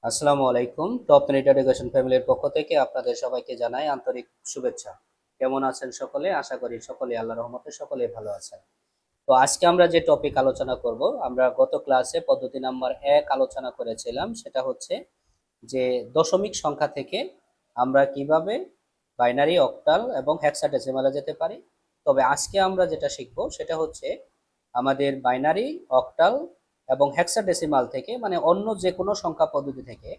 আসসালামু আলাইকুম। Top minute education ফ্যামিলির পক্ষ থেকে আপনাদের সবাইকে জানাই আন্তরিক শুভেচ্ছা। কেমন আছেন সকলে? আশা করি সকলে আল্লাহর রহমতে সকলেই ভালো আছেন। তো আজকে আমরা যে টপিক আলোচনা করব, আমরা গত ক্লাসে পদ্ধতি নাম্বার 1 আলোচনা করেছিলাম। সেটা হচ্ছে যে দশমিক সংখ্যা থেকে আমরা কিভাবে বাইনারি, অক্টাল এবং হেক্সাডেসিমালে যেতে পারি। তবে আজকে আমরা যেটা শিখব সেটা হচ্ছে আমাদের বাইনারি, অক্টাল এবং হেক্সাডেসিমাল থেকে, মানে অন্য যে কোনো সংখ্যা পদ্ধতি থেকে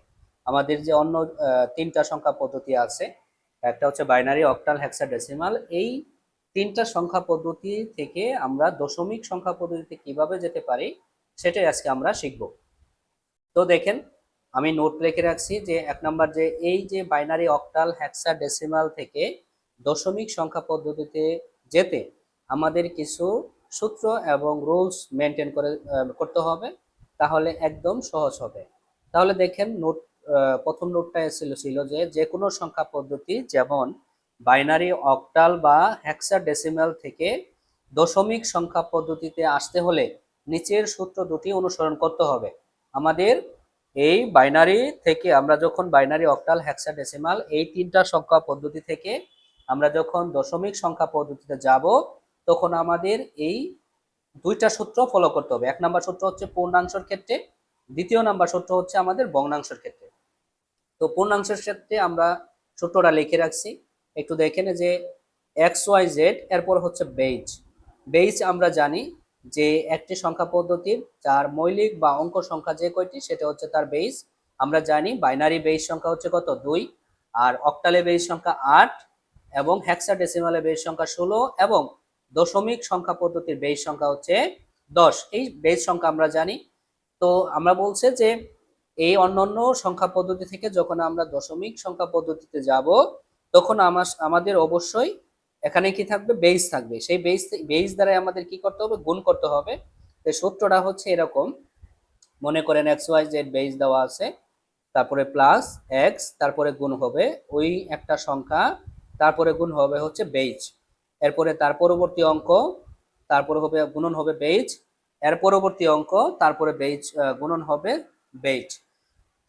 আমাদের যে অন্য তিনটা সংখ্যা পদ্ধতি আছে, একটা হচ্ছে বাইনারি, অক্টাল, হেক্সাডেসিমাল। এই তিনটা সংখ্যা পদ্ধতি থেকে আমরা দশমিক সংখ্যা পদ্ধতিতে কিভাবে যেতে পারি সেটাই আজকে আমরা শিখব। তো দেখেন, আমি নোট লিখে রাখছি যে এক নাম্বার, যে এই যে বাইনারি, অক্টাল, হেক্সাডেসিমাল থেকে দশমিক সংখ্যা পদ্ধতিতে যেতে আমাদের কিছু সূত্র এবং রুলস মেনটেন করতে হবে, তাহলে একদম সহজ হবে। তাহলে দেখেন নোট, প্রথম নোটটা ছিল যে যে কোনো সংখ্যা পদ্ধতি, যেমন বাইনারি, অক্টাল বা হেক্সাডেসিমাল থেকে দশমিক সংখ্যা পদ্ধতিতে আসতে হলে নিচের সূত্র দুটি অনুসরণ করতে হবে। আমাদের এই বাইনারি থেকে আমরা যখন বাইনারি, অক্টাল, হেক্সাডেসিমাল এই তিনটা সংখ্যা পদ্ধতি থেকে আমরা যখন দশমিক সংখ্যা পদ্ধতিতে যাব, তখন আমাদের এই দুইটা সূত্র ফলো করতে হবে। এক নাম্বার সূত্র হচ্ছে পূর্ণাংশের ক্ষেত্রে, দ্বিতীয় নাম্বার সূত্র হচ্ছে আমাদের ভগ্নাংশের ক্ষেত্রে। তো পূর্ণাংশের ক্ষেত্রে আমরা সূত্রটা লিখে রাখছি, একটু দেখেন যে এক্স ওয়াই জেড, এরপর হচ্ছে বেজ। বেজ আমরা জানি যে একটি সংখ্যা পদ্ধতির যার মৌলিক বা অঙ্ক সংখ্যা যে কয়টি সেটা হচ্ছে তার বেজ। আমরা জানি বাইনারি বেজ সংখ্যা হচ্ছে কত, 2, আর অক্টালে বেজ সংখ্যা 8, এবং হেক্সাডেসিমালে বেজ সংখ্যা 16, এবং দশমিক সংখ্যা পদ্ধতির বেজ সংখ্যা হচ্ছে 10। এই বেজ সংখ্যা আমরা জানি। তো আমরা বলছে যে এই অন্যান্য সংখ্যা পদ্ধতি থেকে যখন আমরা দশমিক সংখ্যা পদ্ধতিতে যাব, তখন আমাদের অবশ্যই এখানে কি থাকবে, বেজ থাকবে। সেই বেজ দ্বারা আমাদের কি করতে হবে, গুণ করতে হবে। তো সূত্রটা হচ্ছে এরকম, মনে করেন এক্স ওয়াই জেড বেজ দেওয়া আছে, তারপরে প্লাস এক্স, তারপরে গুণ হবে ওই একটা সংখ্যা, তারপরে গুণ হবে হচ্ছে বেজ, এরপরে তার পরবর্তী অঙ্ক, তারপরে হবে গুণন হবে বেজ, এর পরবর্তী অঙ্ক, তারপরে বেজ গুণন হবে বেজ।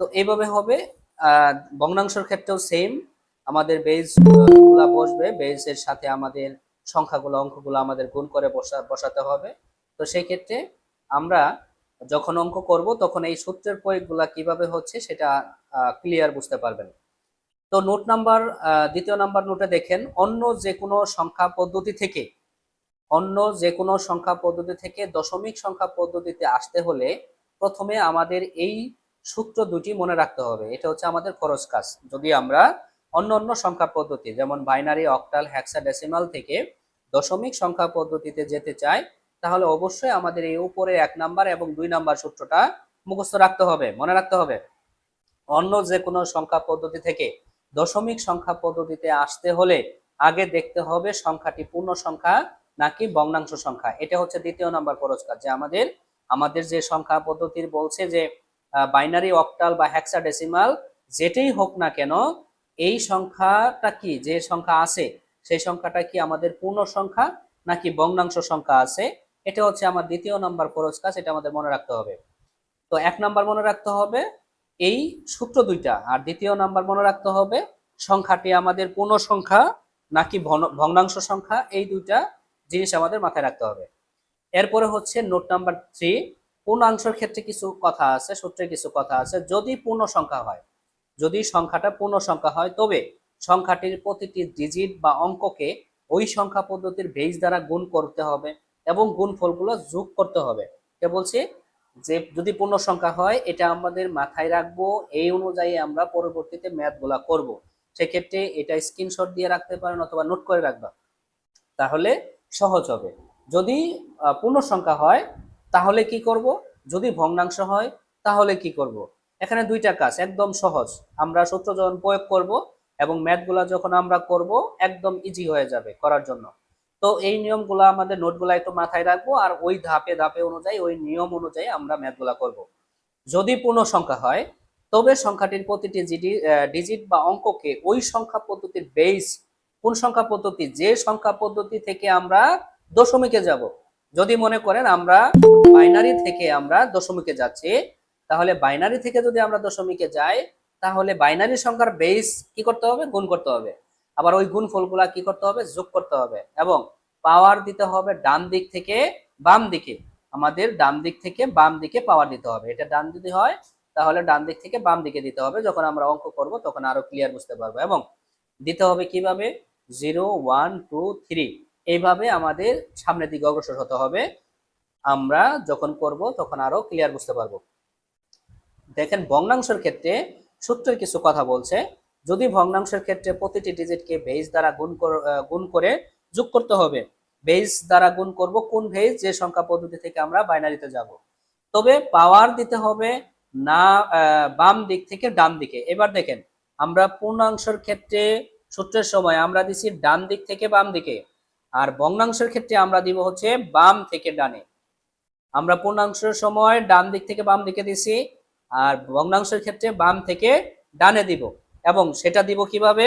তো এইভাবে হবে। ভগ্নাংশের ক্ষেত্রেও সেম, আমাদের বেজ গুলা বসবে, বেজের সাথে আমাদের সংখ্যাগুলো, অঙ্কগুলো আমাদের গুণ করে বসাতে হবে। তো সেই ক্ষেত্রে আমরা যখন অঙ্ক করব তখন এই সূত্রের প্রয়োগগুলা কিভাবে হচ্ছে সেটা ক্লিয়ার বুঝতে পারবেন। তো নোট নাম্বার, দ্বিতীয় নাম্বার নোটে দেখেন, অন্য যে কোনো সংখ্যা পদ্ধতি থেকে দশমিক সংখ্যা পদ্ধতিতে আসতে হলে প্রথমে আমাদের এই সূত্র দুটি মনে রাখতে হবে। এটা হচ্ছে আমাদের খরচ কাজ। যদি আমরা অন্য সংখ্যা পদ্ধতি যেমন বাইনারি, অক্টাল, হেক্সাডেসিমাল থেকে দশমিক সংখ্যা পদ্ধতিতে যেতে চাই, তাহলে অবশ্যই আমাদের এই উপরে 1 নাম্বার এবং 2 নাম্বার সূত্রটা মুখস্থ রাখতে হবে, মনে রাখতে হবে। অন্য যে কোনো সংখ্যা পদ্ধতি থেকে দশমিক সংখ্যা পদ্ধতিতে আসতে হলে আগে দেখতে হবে সংখ্যাটি পূর্ণ সংখ্যা নাকি ভগ্নাংশ সংখ্যা। এটা হচ্ছে দ্বিতীয় নাম্বার খরচ কাজ, যে আমাদের যে সংখ্যা পদ্ধতির বলছে যে বাইনারি, অক্টাল বা হেক্সাডেসিমাল যেটাই হোক না কেন, এই সংখ্যাটা কি, যে সংখ্যা আছে সেই সংখ্যাটা কি আমাদের পূর্ণ সংখ্যা নাকি ভগ্নাংশ সংখ্যা আছে। এটা হচ্ছে আমার দ্বিতীয় নাম্বার খরচ কাজ, এটা আমাদের মনে রাখতে হবে। তো 1 নাম্বার মনে রাখতে হবে এই সূত্র দুইটা, আর দ্বিতীয় নাম্বার মনে রাখতে হবে সংখ্যাটি আমাদের পূর্ণ সংখ্যা নাকি ভগ্নাংশ সংখ্যা। এই দুইটা জিনিস আমাদের মাথায় রাখতে হবে। এরপরে হচ্ছে নোট নাম্বার 3, পূর্ণাংশের ক্ষেত্রে কিছু কথা আছে, সূত্রে কিছু কথা আছে। যদি পূর্ণ সংখ্যা হয়, যদি সংখ্যাটা পূর্ণ সংখ্যা হয়, তবে সংখ্যাটির প্রতিটি ডিজিট বা অঙ্ককে ওই সংখ্যা পদ্ধতির বেজ দ্বারা গুণ করতে হবে এবং গুণফলগুলো যোগ করতে হবে। কে বলছি, যে যদি পূর্ণ সংখ্যা হয় এটা আমাদের মাথায় রাখবো, এই অনুযায়ী আমরা পরবর্তীতে ম্যাথগুলা করব। সেক্ষেত্রে এটা স্ক্রিনশট দিয়ে রাখতে পারেন অথবা নোট করে রাখবা, তাহলে সহজ হবে। যদি পূর্ণ সংখ্যা হয় তাহলে কি করব, যদি ভগ্নাংশ হয় তাহলে কি করব। এখানে দুইটা কাজ একদম সহজ, আমরা সূত্র যখন প্রয়োগ করব এবং ম্যাথগুলা যখন আমরা করব একদম ইজি হয়ে যাবে করার জন্য। তো এই নিয়মগুলো আমাদের নোটগুলা একটু মাথায় রাখবো, আর ওই ধাপে ধাপে অনুযায়ী, ওই নিয়ম অনুযায়ী আমরা ম্যাথগুলা করব। যদি পূর্ণ সংখ্যা হয় তবে সংখ্যাটির প্রতিটি ডিজিট বা অঙ্ককে ওই সংখ্যা পদ্ধতির বেস, কোন সংখ্যা পদ্ধতি, যে সংখ্যা পদ্ধতি থেকে আমরা দশমিকে যাব। যদি মনে করেন আমরা বাইনারি থেকে আমরা দশমিকে যাচ্ছি, তাহলে বাইনারি থেকে যদি আমরা দশমিকে যাই, তাহলে বাইনারি সংখ্যার বেস কি করতে হবে? গুণ করতে হবে। আবার ওই গুণফলগুলা কি করতে হবে? যোগ করতে হবে। এবং পাওয়ার দিতে হবে ডান দিক থেকে বাম দিকে। আমাদের ডান দিক থেকে বাম দিকে পাওয়ার দিতে হবে। এটা ডান যদি হয় তাহলে ডান দিক থেকে বাম দিকে দিতে হবে। যখন আমরা অঙ্ক করব তখন আরো ক্লিয়ার বুঝতে পারবো। এবং দিতে হবে কিভাবে? 0 1 2 3 এইভাবে আমাদের সামনের দিকে অগ্রসর হতে হবে। আমরা যখন করব তখন আরো ক্লিয়ার বুঝতে পারবো। দেখেন ভগ্নাংশের ক্ষেত্রে সূত্রের কিছু কথা বলছে। যদি ভগ্নাংশের ক্ষেত্রে প্রতিটি ডিজিটকে বেস দ্বারা গুণ করে যোগ করতে হবে। বেস দ্বারা গুণ করব কোন বেস? যে সংখ্যা পদ্ধতি থেকে আমরা বাইনারিতে যাব। তবে পাওয়ার দিতে হবে না বাম দিক থেকে ডান দিকে। এবার দেখেন আমরা পূর্ণাংশের ক্ষেত্রে সূত্রের সময় আমরা দিছি ডান দিক থেকে বাম দিকে, আর ভগ্নাংশের ক্ষেত্রে আমরা দিব হচ্ছে বাম থেকে ডানে। আমরা পূর্ণাংশের সময় ডান দিক থেকে বাম দিকে দিছি, আর ভগ্নাংশের ক্ষেত্রে বাম থেকে ডানে দিব। এবং সেটা দিব কিভাবে?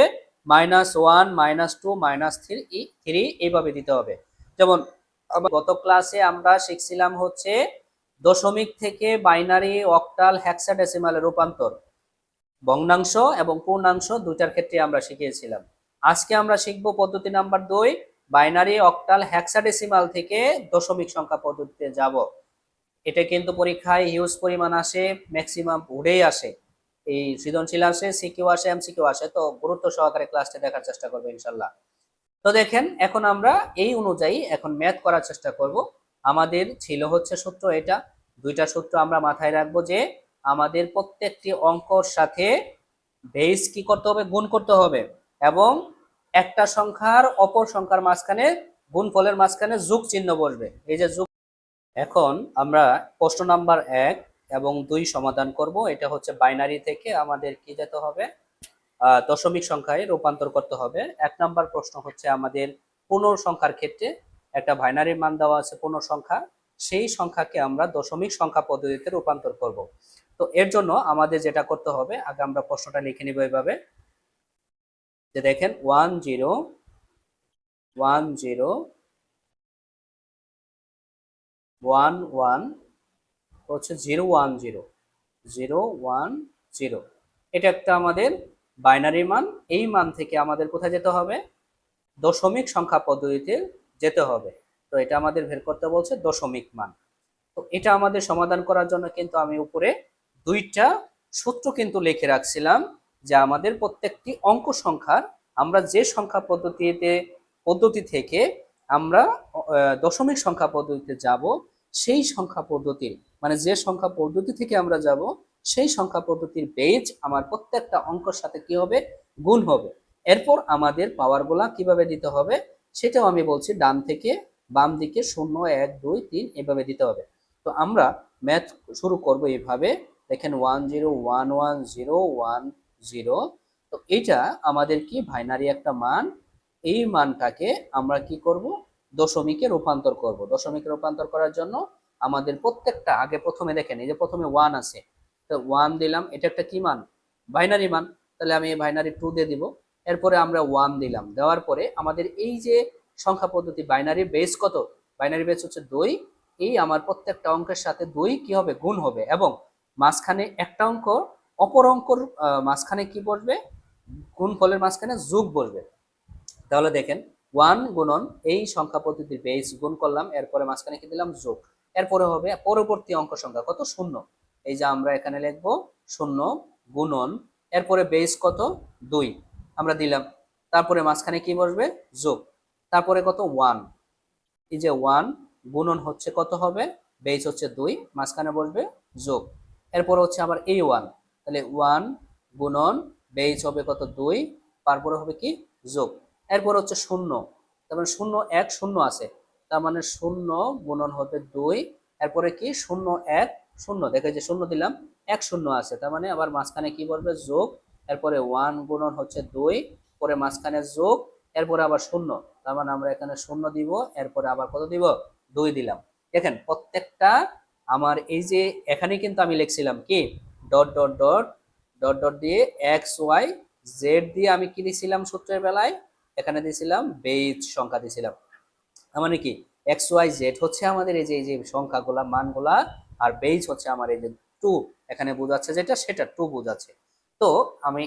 -1 -2 -3 এইভাবে দিতে হবে। যেমন গত ক্লাসে আমরা শিখছিলাম হচ্ছে দশমিক থেকে বাইনারি, অক্টাল, হেক্সাডেসিমালে রূপান্তর ভগ্নাংশ এবং পূর্ণাংশ দুইটার ক্ষেত্রে আমরা শিখিয়েছিলাম। আজকে আমরা শিখব পদ্ধতি নাম্বার 2, বাইনারি, অক্টাল, হেক্সাডেসিমাল থেকে দশমিক সংখ্যা পদ্ধতিতে যাব। এটা কিন্তু পরীক্ষায় হিউজ পরিমাণ আসে, ম্যাক্সিমাম বোর্ডেই আসে। এই সৃজনশীল আসে, সিকিউ আসে, এমসিকিউ আসে। তো গুরুত্ব সহকারে ক্লাসটা দেখার চেষ্টা করবো ইনশাল্লাহ। তো দেখেন এখন আমরা এই অনুযায়ী এখন ম্যাথ করার চেষ্টা করব। আমাদের ছিল হচ্ছে সূত্র এটা, দুইটা সূত্র আমরা মাথায় রাখবো যে আমাদের প্রত্যেকটি অঙ্কর সাথে বেস কি করতে হবে? গুণ করতে হবে। এবং একটা সংখ্যার অপর সংখ্যার মাঝখানে গুণফলের মাঝখানে যোগ চিহ্ন বসবে। এই যে যোগ। এখন আমরা প্রশ্ন নাম্বার 1 এবং 2 সমাধান করব। এটা হচ্ছে বাইনারি থেকে আমাদের কি যেতে হবে? দশমিক সংখ্যায় রূপান্তর করতে হবে। 1 নাম্বার প্রশ্ন হচ্ছে আমাদের পূর্ণ সংখ্যার ক্ষেত্রে একটা বাইনারি মান দেওয়া আছে পূর্ণ সংখ্যা, সেই সংখ্যাকে আমরা দশমিক সংখ্যা পদ্ধতিতে রূপান্তর করব। তো এর জন্য আমাদের যেটা করতে হবে, আগে আমরা প্রশ্নটা লিখে নিব এইভাবে যে দেখেন 1 0 1 0 1 1 হচ্ছে 0 1 0 0 1 0। এটা একটা আমাদের বাইনারি মান। এই মান থেকে আমাদের কোথায় যেতে হবে? দশমিক সংখ্যা পদ্ধতিতে যেতে হবে। তো এটা আমাদের বের করতে বলছে দশমিক মান। তো এটা আমাদের সমাধান করার জন্য কিন্তু আমি উপরে দুইটা সূত্র কিন্তু লিখে রাখছিলাম যে আমাদের প্রত্যেকটি অঙ্ক সংখ্যার আমরা যে সংখ্যা পদ্ধতি থেকে আমরা দশমিক সংখ্যা পদ্ধতিতে যাব, সেই সংখ্যা পদ্ধতির মানে যে সংখ্যা পদ্ধতি থেকে আমরা যাব সেই সংখ্যা পদ্ধতির বেজ আমার প্রত্যেকটা অঙ্কের সাথে কি হবে? গুণ হবে। এরপর আমাদের পাওয়ারগুলা কিভাবে দিতে হবে সেটাও আমি বলছি, ডান থেকে বাম দিকে 0 1 2 3 এভাবে দিতে হবে। তো আমরা ম্যাথ শুরু করব এইভাবে। দেখেন 1 0 1 1 0 1 0। তো এটা আমাদের কি বাইনারি একটা মান। এই মানটাকে আমরা কি করব? দশমিকে রূপান্তর করব। দশমিকে রূপান্তর করার জন্য আমাদের প্রত্যেকটা আগে প্রথমে দেখেন এই যে প্রথমে 1 আছে, তো 1 দিলাম, এটা একটা কি মান? বাইনারি মান। তাহলে আমি বাইনারি 2 দিয়ে দিব। এরপরে আমরা 1 দিলাম, দেওয়ার পরে আমাদের এই যে সংখ্যা পদ্ধতি বাইনারি বেস কত? বাইনারি বেস হচ্ছে 2। এই আমার প্রত্যেকটা অঙ্কের সাথে 2 কি হবে? গুণ হবে। এবং মাঝখানে একটা অঙ্ক অপর অঙ্কর মাঝখানে কি বসবে? গুণফলের মাঝখানে যোগ বসবে। তাহলে দেখেন 1 গুণন এই সংখ্যা পদ্ধতির বেস গুণ করলাম, এরপরে মাঝখানে কি দিলাম? যোগ। এরপরে হবে পরবর্তী অঙ্ক সংখ্যা কত? 0। এই যে আমরা এখানে লিখবো 0 গুণন, এরপরে বেস কত? 2 আমরা দিলাম, তারপরে মাঝখানে কি বসবে? যোগ। তারপরে কত? 1। এই যে 1 গুণন হচ্ছে কত হবে? বেস হচ্ছে 2, মাঝখানে বসবে যোগ। এরপর হচ্ছে আবার এই 1, তাহলে 1 গুণন বেস হবে কত? 2, তারপরে হবে কি? যোগ। এরপর হচ্ছে 0, তার মানে 0 1 0 আছে, তার মানে 0 গুণন হবে 2, এরপরে কি? 0 1 0, দেখে যে 0 দিলাম, 1 0 আছে, তার মানে আবার মাঝখানে কি বলবে? যোগ। এরপরে 1 গুণন হচ্ছে 2, পরে মাঝখানে যোগ, এরপরে আবার 0, তার মানে আমরা এখানে 0 দিব, এরপরে আবার কত দিব? 2 দিলাম। দেখেন প্রত্যেকটা আমার এই যে এখানে কিন্তু আমি লিখছিলাম কি dot dot dot dot dot দিয়ে এক্স ওয়াই জেড দিয়ে আমি কি দিছিলাম সূত্রের বেলায়? এখানে দিছিলাম বেজ সংখ্যা দিছিলাম। তার মানে কি এক্স ওয়াই জেড হচ্ছে আমাদের এই যে সংখ্যাগুলা মানগুলা, আর বেজ হচ্ছে আমার এই যে 2 এখানে বোঝাচ্ছে যেটা সেটা 2 বোঝাচ্ছে। তো আমি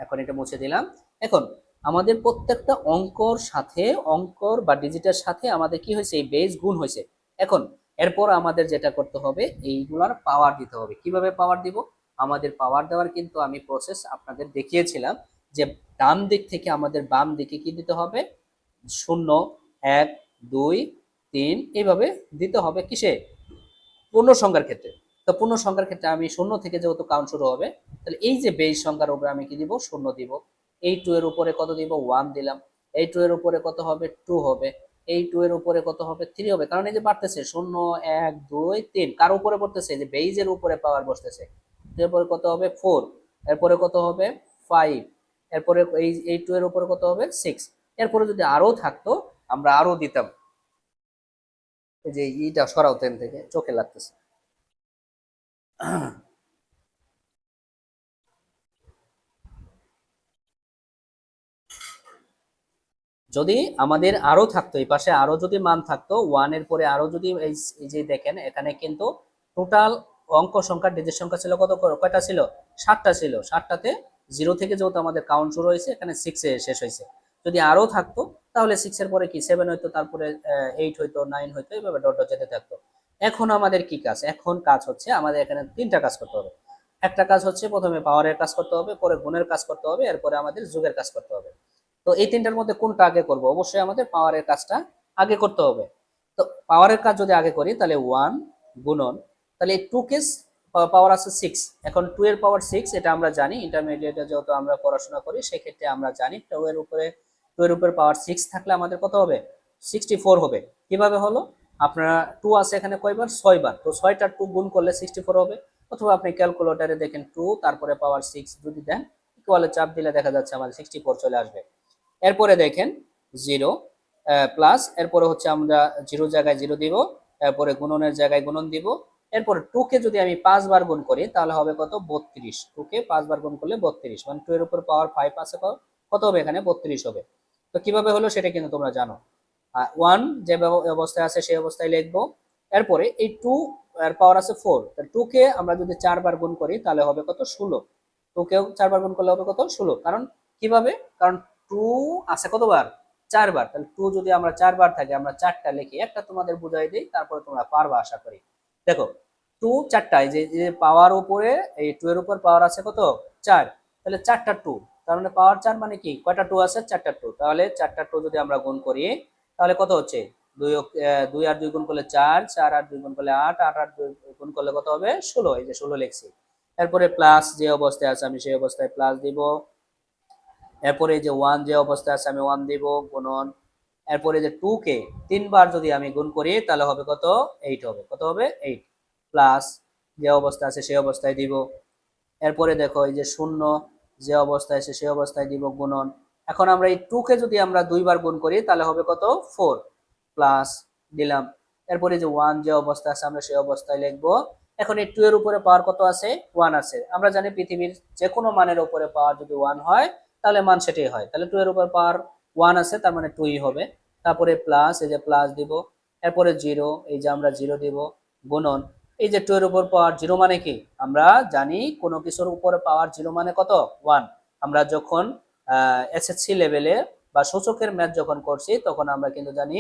এখন এটা মুছে দিলাম। এখন আমাদের প্রত্যেকটা অঙ্কর সাথে অঙ্কর বা ডিজিটের সাথে আমাদের কি হয়েছে, এই বেস গুণ হয়েছে। এখন এরপর আমাদের যেটা করতে হবে, এইগুলার পাওয়ার দিতে হবে। কিভাবে পাওয়ার দিব? আমাদের পাওয়ার দেওয়ার কিন্তু আমি প্রসেস আপনাদের দেখিয়েছিলাম যে ডান দিক থেকে আমাদের বাম দিকে কি দিতে হবে, 0, 1, 2, 3 এইভাবে দিতে হবে। কিসে? পূর্ণ সংখ্যার ক্ষেত্রে। তো পূর্ণ সংখ্যার ক্ষেত্রে আমি 0 থেকে যেহেতু কাউন্ট শুরু হবে, তাহলে এই যে বেস সংখ্যার উপরে আমি কি দিব, 0 দিব। এই 2 এর উপরে কত দিব, 1 দিলাম। এই 2 এর উপরে কত হবে, 2 হবে। এই 2 এর উপরে কত হবে, 3 হবে। কারণ এই যে বাড়তেছে 0, 1, 2, 3, কার উপরে পড়তেছে, যে বেইজের উপরে পাওয়ার বসতেছে। এরপরে কত হবে, 4। এরপরে কত হবে, 5। এরপরে এই 2 এর উপরে কত হবে, 6। এরপরে যদি আরো থাকতো আমরা আরো দিতাম। এই যে এইটা সরাও তেন থেকে, চোখে লাগতেছে। যদি আমাদের আরো থাকতো, এই পাশে আরো যদি মান থাকতো, 1 এর পরে আরো যদি এই যে দেখেন এখানে কিন্তু টোটাল অঙ্ক সংখ্যা ডিজিট সংখ্যা ছিল কত, কয়টা ছিল, 7টা ছিল। 7টাতে 0 থেকে যেহেতু আমাদের কাউন্ট শুরু হয়েছে, এখানে 6 এ শেষ হয়েছে। যদি আরো থাকতো তাহলে 6 এর পরে কি 7 হইতো, তারপরে 8 হইতো, 9 হইতো, এইভাবে ডট ডট যেতে থাকতো। এখন আমাদের কি কাজ, এখন কাজ হচ্ছে আমাদের এখানে 3টা কাজ করতে হবে। একটা কাজ হচ্ছে প্রথমে পাওয়ারের কাজ করতে হবে, পরে গুণের কাজ করতে হবে, এরপরে আমাদের যোগের কাজ করতে হবে। তো এই তিনটার মধ্যে কোনটা আগে করব? অবশ্যই আমাদের পাওয়ারের কাজটা আগে করতে হবে। তো পাওয়ারের কাজ যদি আগে করি তাহলে 1 গুণন, তাহলে এই 2 কেস পাওয়ার আছে 6। এখন 2 এর পাওয়ার 6 এটা আমরা জানি, ইন্টারমিডিয়েটে যেহেতু আমরা পড়াশোনা করি সেক্ষেত্রে আমরা জানি 2 এর উপরে পাওয়ার 6 থাকলে আমাদের কত হবে, 64 হবে। কিভাবে হলো, আপনারা 2 আছে এখানে কয়বার, 6 বার। তো 6টা 2 গুণ করলে 64 হবে। অথবা আপনি ক্যালকুলেটরে দেখেন 2 তারপরে পাওয়ার 6 যদি দেন, ইকুয়ালে চাপ দিলে দেখা যাচ্ছে আমাদের 64 চলে আসবে। এরপরে দেখেন 0 প্লাস, এরপরে হচ্ছে আমরা 0 জায়গায় 0 দিব, এরপরে গুণনের জায়গায় গুণন দিব। এরপরে 2 কে যদি আমি 5 বার গুণ করি তাহলে হবে কত, 32। 2 কে 5 বার গুণ করলে 32, মানে 2 এর উপর পাওয়ার 5 আছে, কত হবে এখানে, 32 হবে। তো কিভাবে হলো সেটা কিন্তু তোমরা জানো। 1 যে অবস্থায় আছে সেই অবস্থায় লিখবো। এরপরে এই 2 এর পাওয়ার আছে 4, তাহলে 2 কে আমরা যদি 4 বার গুণ করি তাহলে হবে কত, 16। 2 কেও 4 বার গুণ করলে হবে কত, 16। কারণ কিভাবে, কারণ 2 আছে কতবার, 4 বার। তাহলে 2 যদি আমরা 4 বার থাকে, আমরা 4টা লিখি, একটা তোমাদের বুঝাই দিই, তারপরে তোমরা পারবা আশা করি। দেখো 2 4টা, এই যে পাওয়ার উপরে, এই 2 এর উপর পাওয়ার আছে কত, 4। তাহলে 4টা 2, তার মানে পাওয়ার 4 মানে কি, কয়টা 2 আছে, 4টা 2। তাহলে 4টা 2 যদি আমরা গুণ করি তাহলে কত হচ্ছে, 2 আর 2 গুণ করলে 4, 4 আর 2 গুণ করলে 8, 8 আর 2 গুণ করলে কত হবে, 16। এই যে 16 লিখছি। এরপরে প্লাস যে অবস্থায় আছে আমি সেই অবস্থায় প্লাস দিব। এরপরে যে 1 যে অবস্থায় আছে আমি 1 দিব গুণন। এরপরে যে 2 কে 3 বার যদি আমি গুণ করি তাহলে হবে কত, 8 হবে। কত হবে, 8 প্লাস যে অবস্থা আছে সেই অবস্থায় দিব। এরপরে দেখো এই যে 0 যে অবস্থায় আছে সেই অবস্থায় দিব গুণন। এখন আমরা এই 2 কে যদি আমরা 2 বার গুণ করি তাহলে হবে কত, 4 প্লাস দিলাম। এরপরে যে 1 যে অবস্থা আছে আমরা সেই অবস্থায় লিখবো। এখন এই 2 এর উপরে পাওয়ার কত আছে, 1 আছে। আমরা জানি পৃথিবীর যে কোনো মানের উপরে পাওয়ার যদি 1 হয় তাহলে মান সেটাই হয়। তাহলে 2 এর উপর পাওয়ার 1 আছে, তার মানে 2ই হবে। তারপরে প্লাস, এই যে প্লাস দিব। এরপরে 0, এই যে আমরা 0 দিব গুণন। এই যে 2 এর উপর পাওয়ার 0 মানে কি, আমরা জানি কোনো কিছুর উপরে পাওয়ার 0 মানে কত, 1। আমরা যখন এসএসসি লেভেলে বা সূচকের ম্যাথ যখন করছি তখন আমরা কিন্তু জানি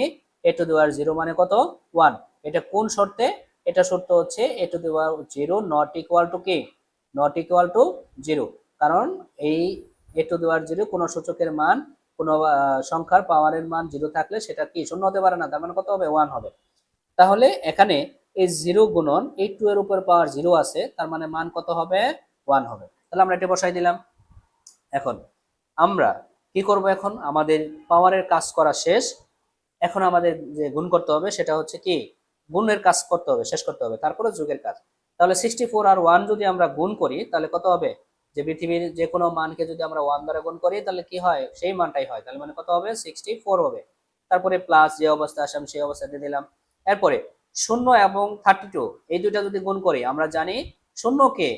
এ টু দি পাওয়ার 0 মানে কত, 1। এটা কোন শর্তে, এটা শর্ত হচ্ছে a to the power 0 not equal to কি, নট ইকুয়াল টু 0। কারণ এই এ টু দি পাওয়ার 0 কোনো সূচকের মান, কোনো সংখ্যার পাওয়ারের মান 0 থাকলে সেটা কি শূন্য হতে পারে না, তার মানে কত হবে, 1 হবে। তাহলে এখানে এই 0 গুণন এই 2 এর উপর পাওয়ার 0 আছে, তার মানে মান কত হবে, 1 হবে। তাহলে আমরা এটা বসাই দিলাম। এখন আমরা কি করব, এখন আমাদের পাওয়ারের কাজ করা শেষ। এখন আমাদের যে গুণ করতে হবে সেটা হচ্ছে কি, গুণের কাজ করতে হবে, শেষ করতে হবে, তারপরে যোগের কাজ। তাহলে 64 আর 1 যদি আমরা গুণ করি তাহলে কত হবে, যে পৃথিবীর যে কোনো মানকে যদি আমরা 1 দ্বারা গুণ করি তাহলে কি হয়, সেই মানটাই হয়। তাহলে মানে কত হবে, 64 হবে। তারপরে প্লাস যে অবস্থা আসে আমি সেই অবস্থাতে দিলাম। এরপরে 0 এবং 32 এই দুইটা যদি গুণ করি, আমরা জানি 0 কে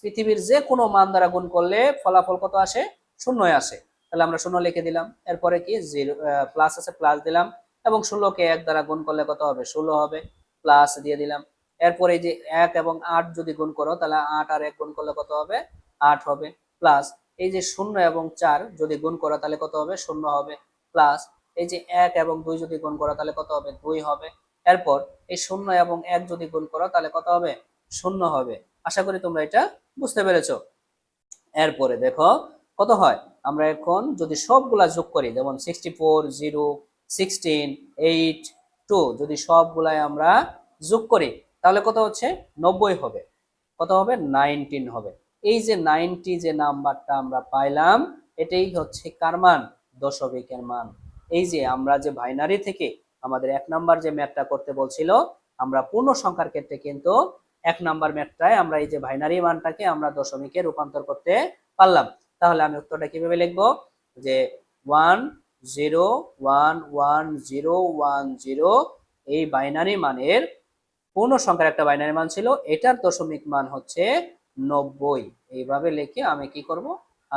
পৃথিবীর যে কোনো মান দ্বারা গুণ করলে ফলাফল কত আসে, 0 আসে। তাহলে আমরা 0 লিখে দিলাম। এরপরে কি 0 প্লাস আছে, প্লাস দিলাম। এবং 16 কে 1 দ্বারা গুণ করলে কত হবে, 16 হবে, প্লাস দিয়ে দিলাম। এরপরে এই যে 1 এবং 8 যদি গুণ করো তাহলে 8 আর 1 গুণ করলে কত হবে? 8 হবে। প্লাস এই যে 0 এবং 4 যদি গুণ করো তাহলে কত হবে? 0 হবে। প্লাস এই যে 1 এবং 2 যদি গুণ করো তাহলে কত হবে? 2 হবে। এরপর এই 0 এবং 1 যদি গুণ করো তাহলে কত হবে? 0 হবে। আশা করি তোমরা এটা বুঝতে পেরেছো। এরপরে দেখো কত হয়, আমরা এখন যদি সবগুলা যোগ করি, যেমন 64, 0, 16, 8, 2 যদি সবগুলাই আমরা যোগ করি তাহলে কত হচ্ছে? 90 হবে। কত হবে? 19 হবে। এই যে 90 যে নাম্বারটা আমরা পাইলাম, এটাই হচ্ছে কার মান? দশমিকের মান। এই যে আমরা যে বাইনারি থেকে আমাদের 1 নাম্বার যে ম্যাথটা করতে বলছিল, আমরা পূর্ণ সংখ্যার ক্ষেত্রে কিন্তু 1 নাম্বার ম্যাথটায় আমরা এই যে বাইনারি মানটাকে আমরা দশমিকে রূপান্তর করতে পারলাম। তাহলে আমি উত্তরটা কিভাবে লিখবো? যে 1 0 1 1 0 1 0 এই বাইনারি মানের পূর্ণ সংখ্যার একটা বাইনারি মান ছিল, এটার দশমিক মান হচ্ছে 90। এইভাবে লিখে আমি কি করব?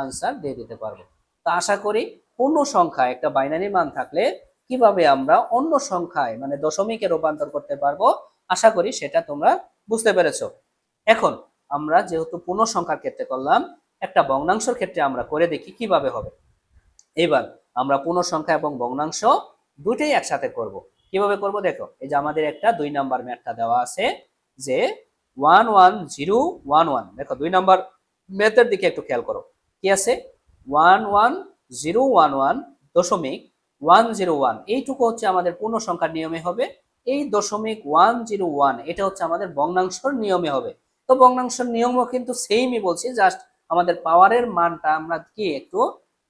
আনসার দিয়ে দিতে পারবো। তো আশা করি পূর্ণ সংখ্যায় একটা বাইনারি মান থাকলে কিভাবে আমরা অন্য সংখ্যায় মানে দশমিকে রূপান্তর করতে পারবো, আশা করি সেটা তোমরা বুঝতে পেরেছো। এখন আমরা যেহেতু পূর্ণ সংখ্যার ক্ষেত্রে করলাম, একটা ভগ্নাংশের ক্ষেত্রে আমরা করে দেখি কিভাবে হবে। এবার আমরা পূর্ণ সংখ্যা এবং ভগ্নাংশ দুটোই একসাথে করব। কিভাবে করব দেখো, এই যে আমাদের একটা 2 নাম্বার ম্যাথটা দেওয়া আছে যে 11011, দেখো 2 নাম্বার ম্যাথের দিকে একটু খেয়াল করো। কি আছে? 11011 দশমিক 101, এইটুকু হচ্ছে আমাদের পূর্ণ সংখ্যার নিয়মে হবে। এই দশমিক 101 এটা হচ্ছে আমাদের ভগ্নাংশের নিয়মে হবে। তো ভগ্নাংশের নিয়মও কিন্তু সেমই বলছি, জাস্ট আমাদের পাওয়ারের মানটা আমরা কি একটু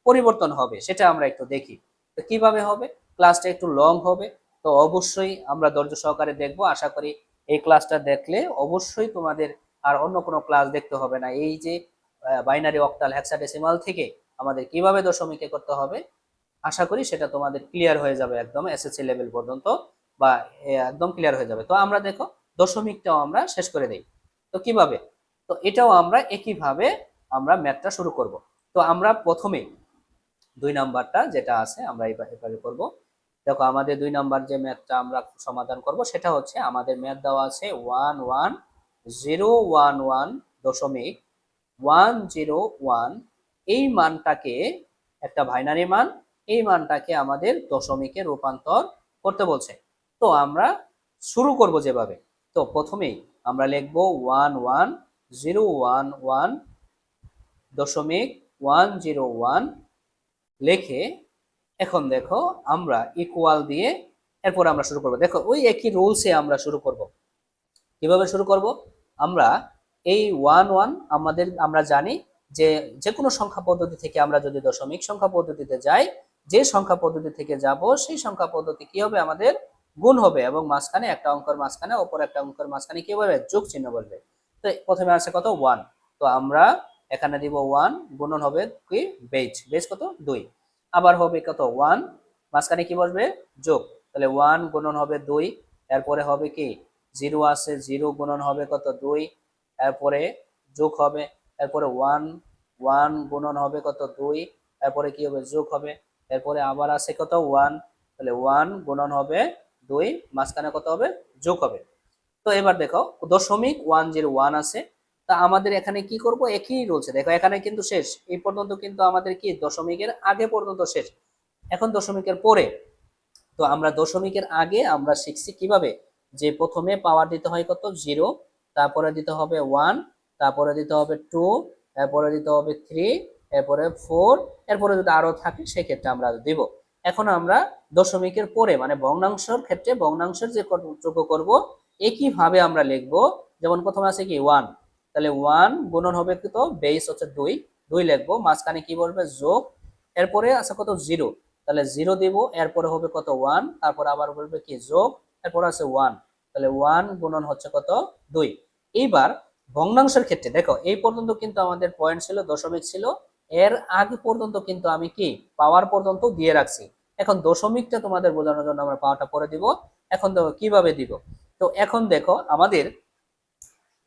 পরিবর্তন হবে, সেটা আমরা একটু দেখি। তো কিভাবে হবে? ক্লাসটা একটু লং হবে, তো অবশ্যই আমরা ধৈর্য সহকারে দেখব। আশা করি এই ক্লাসটা দেখলে অবশ্যই তোমাদের আর অন্য কোনো ক্লাস দেখতে হবে না। এই যে বাইনারি, অক্টাল, হেক্সাডেসিমাল থেকে আমাদের কিভাবে দশমিকে করতে হবে, আশা করি সেটা তোমাদের ক্লিয়ার হয়ে যাবে একদম এসএসসি লেভেল পর্যন্ত, বা একদম ক্লিয়ার হয়ে যাবে। তো আমরা দেখো দশমিকটাও আমরা শেষ করে দেই। তো কিভাবে? তো এটাও আমরা একইভাবে আমরা ম্যাথটা শুরু করব। তো আমরা প্রথমে 2 নাম্বারটা যেটা আছে আমরা এভাবে করব। দেখো আমাদের 2 নাম্বার যে ম্যাথটা আমরা সমাধান করব সেটা হচ্ছে, আমাদের ম্যাথ দেওয়া আছে 11011 দশমিক 101, এই মানটাকে একটা বাইনারি মান, এই মানটাকে আমাদের দশমিকে রূপান্তর করতে বলছে। তো আমরা শুরু করব যেভাবে, তো প্রথমেই আমরা লিখব 11011 দশমিক 101 লিখে, এখন দেখো আমরা ইকুয়াল দিয়ে এরপর আমরা শুরু করব। দেখো ওই একই রুলসে আমরা শুরু করব। কিভাবে শুরু করব? আমরা এই 1 আমাদের আমরা জানি যে যে কোনো সংখ্যা পদ্ধতি থেকে আমরা যদি দশমিক সংখ্যা পদ্ধতিতে যাই, যে সংখ্যা পদ্ধতি থেকে যাব সেই সংখ্যা পদ্ধতি কি হবে? আমাদের গুণ হবে, এবং মাঝখানে একটা অঙ্কের মাঝখানে অপর একটা অঙ্কের মাঝখানে কি হবে? যোগ চিহ্ন বলবে। তো প্রথমে আছে কত? 1। তো আমরা এখানে দিব 1, গুণন হবে কি? বেজ। বেজ কত? 2। আবার হবে কত? 1, মাঝখানে কি বসবে? যোগ। তাহলে 1 গুণন হবে 2, এরপরে হবে কি? 0 আছে, 0 গুণন হবে কত? 2, এরপরে যোগ হবে, এরপরে 1 1 গুণন হবে কত? 2, এরপরে কি হবে? যোগ হবে, এরপরে আবার আছে কত? 1, তাহলে 1 গুণন হবে 2, মাঝখানে কত হবে? যোগ হবে। তো এবার দেখো দশমিক 101 আছে, তা আমাদের এখানে কি করব? একই রয়েছে। দেখো এখানে কিন্তু শেষ, এই পর্যন্ত কিন্তু আমাদের কি দশমিকের আগে পর্যন্ত শেষ। এখন দশমিকের পরে, তো আমরা দশমিকের আগে আমরা শিখছি কিভাবে, যে প্রথমে পাওয়ার দিতে হয় কত? 0, তারপরে দিতে হবে 1, তারপরে দিতে হবে 2, এরপরে দিতে হবে 3, এরপরে 4, এরপরে যদি আরো থাকে সেক্ষেত্রে আমরা দিব। এখন আমরা দশমিকের পরে মানে ভগ্নাংশের ক্ষেত্রে ভগ্নাংশের যে যোগ করব একইভাবে আমরা লিখবো। যেমন প্রথমে আছে কি? 1, তাহলে 1 গুণন হবে কত? বেস হচ্ছে 2, 2 লিখবো, মাঝখানে কি বলবে? যোগ, এরপরে আছে কত? 0, তাহলে 0 দিব, এরপরে হবে কত? 1, তারপর আবার বলবে কি? যোগ, এরপর আছে 1, তাহলে 1 গুণন হচ্ছে কত? 2। এইবার ভগ্নাংশের ক্ষেত্রে দেখো এই পর্যন্ত কিন্তু আমাদের পয়েন্ট ছিল, দশমিক ছিল, এর আগে পর্যন্ত কিন্তু আমি কি পাওয়ার পর্যন্ত দিয়ে রাখছি। এখন দশমিকটা তোমাদের বোঝানোর জন্য আমরা পাওয়ারটা পরে দিব। এখন দেখো কিভাবে দিব। তো এখন দেখো আমাদের,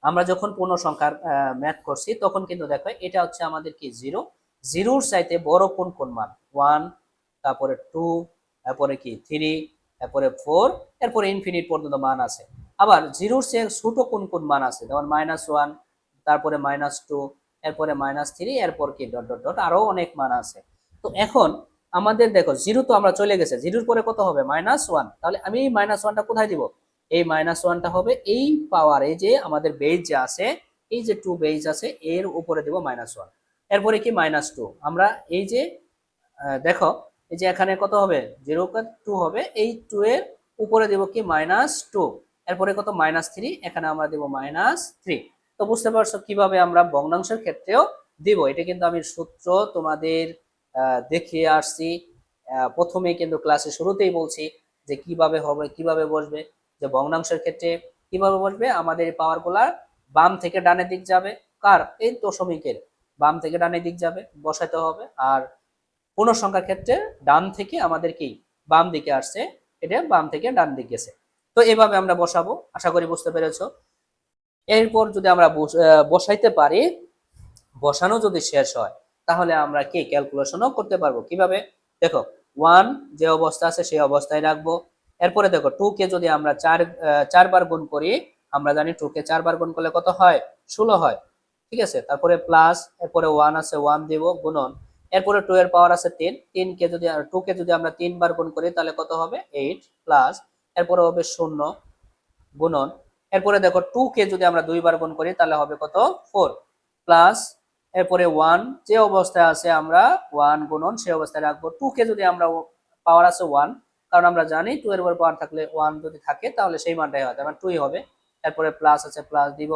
আমরা যখন পূর্ণ সংখ্যার ম্যাথ করছি তখন কিন্তু দেখো এটা হচ্ছে আমাদের কি? 0, 0-র চাইতে বড় কোন কোন মান? 1, তারপরে 2, তারপরে কি? 3, তারপরে 4, এরপরে ইনফিনিট পর্যন্ত মান আছে। আবার জিরোর চেয়ে ছোট কোন কোন মান আছে, যেমন -1, তারপরে -2, এরপরে -3, এরপর কি ডট ডট ডট আরো অনেক মান আছে। তো এখন আমাদের দেখো জিরো তো আমরা চলে গেছে, জিরোর পরে কত হবে -1, তাহলে আমি এই -1টা কোথায় দিব, এই -1টা হবে এই পাওয়ার, এই যে আমাদের বেজ যে আছে, এই যে 2 বেজ আছে এর উপরে দিব -1। এরপরে কি -2, আমরা এই যে দেখো এই যে এখানে কত হবে, 0 2 হবে, এই 2 এর উপরে দেব কি -2, এরপরে কত -3, এখানে আমরা দেব -3। তো বুঝতে পারছো কিভাবে আমরা ভগ্নাংশের ক্ষেত্রেও দিব। এটা কিন্তু আমি সূত্র তোমাদের দেখিয়ে আসছি, প্রথমেই কিন্তু ক্লাসে শুরুতেই বলছি যে কিভাবে হবে, কিভাবে বসবে, যে ভগ্নাংশের ক্ষেত্রে কিভাবে বসবে, আমাদের এই পাওয়ার গুলা বাম থেকে ডানে দিক যাবে, কার এই দশমিকের বাম থেকে ডানে দিক যাবে বসাতে হবে, আর পূর্ণ সংখ্যার ক্ষেত্রে ডান থেকে আমাদের কি বাম দিকে আসছে, এটা বাম থেকে ডান দিকে গেছে। তো এভাবে আমরা বসাবো, আশা করি বুঝতে পেরেছো। এরপর যদি আমরা বসাইতে পারি, বসানো যদি শেষ হয়, তাহলে আমরা কি ক্যালকুলেশনও করতে পারবো। কিভাবে, দেখো 1 যে অবস্থা আছে সেই অবস্থায় রাখবো। এরপরে দেখো 2 কে যদি আমরা 4 বার গুণ করি, আমরা জানি 2 কে 4 বার গুণ করলে কত হয়, 16 হয়, ঠিক আছে। তারপরে প্লাস, এরপরে 1 আছে 1 দিব গুণন, এরপরে 2 এর পাওয়ার আছে 3, 3 কে যদি 2 কে যদি আমরা 3 বার গুণ করি তাহলে কত হবে 8, প্লাস এরপরে হবে 0 গুণন, এরপরে দেখো 2 কে যদি আমরা 2 বার গুণ করি তাহলে হবে কত 4, প্লাস এরপরে 1 যে অবস্থায় আছে আমরা 1 গুণন সেই অবস্থায় রাখবো। 2 কে যদি আমরা পাওয়ার আছে 1, কারণ আমরা জানি 2 এর উপর পাওয়ার থাকলে 1 যদি থাকে তাহলে সেই মানটাই হয়, তার মানে 2ই হবে। এরপরে প্লাস আছে প্লাস দিব,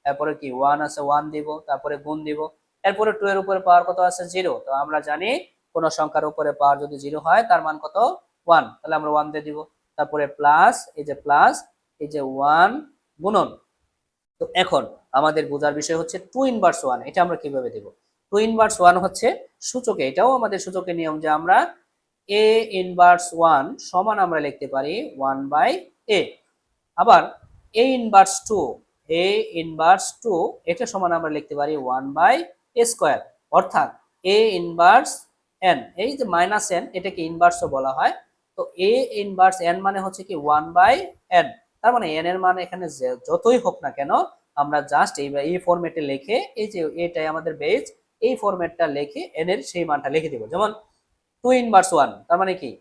এরপরে কি 1 আছে 1 দিব, তারপরে গুণ দিব, এরপরে 2 এর উপরে পাওয়ার কত আছে 0, তো আমরা জানি কোন সংখ্যার উপরে পাওয়ার যদি 0 হয় তার মান কত 1, তাহলে আমরা 1 দিয়ে দিব। তারপরে প্লাস, এই যে প্লাস, এই যে 1 গুণন। তো এখন আমাদের বোঝার বিষয় হচ্ছে 2 ইনভার্স 1, এটা আমরা কিভাবে দেব। 2 ইনভার্স 1 হচ্ছে সূচকে, এটাও আমাদের সূচকের নিয়ম যে আমরা a ইনভার্স 1 সমান আমরা লিখতে পারি 1/a। আবার a ইনভার্স 2, a ইনভার্স 2 এটা সমান আমরা লিখতে পারি 1/a স্কয়ার। অর্থাৎ a ইনভার্স n, এই যে মাইনাস n এটাকে ইনভার্সও বলা হয়। তো a ইনভার্স n মানে হচ্ছে কি 1/n, তার মানে n এর মান এখানে যতই হোক না কেন আমরা জাস্ট এই ফরম্যাটে লিখে, এই যে এটাই আমাদের বেস, এই ফরম্যাটটা লিখে n এর সেই মানটা লিখে দিব। যেমন 2 ইনভার্স 1 তার মানে কি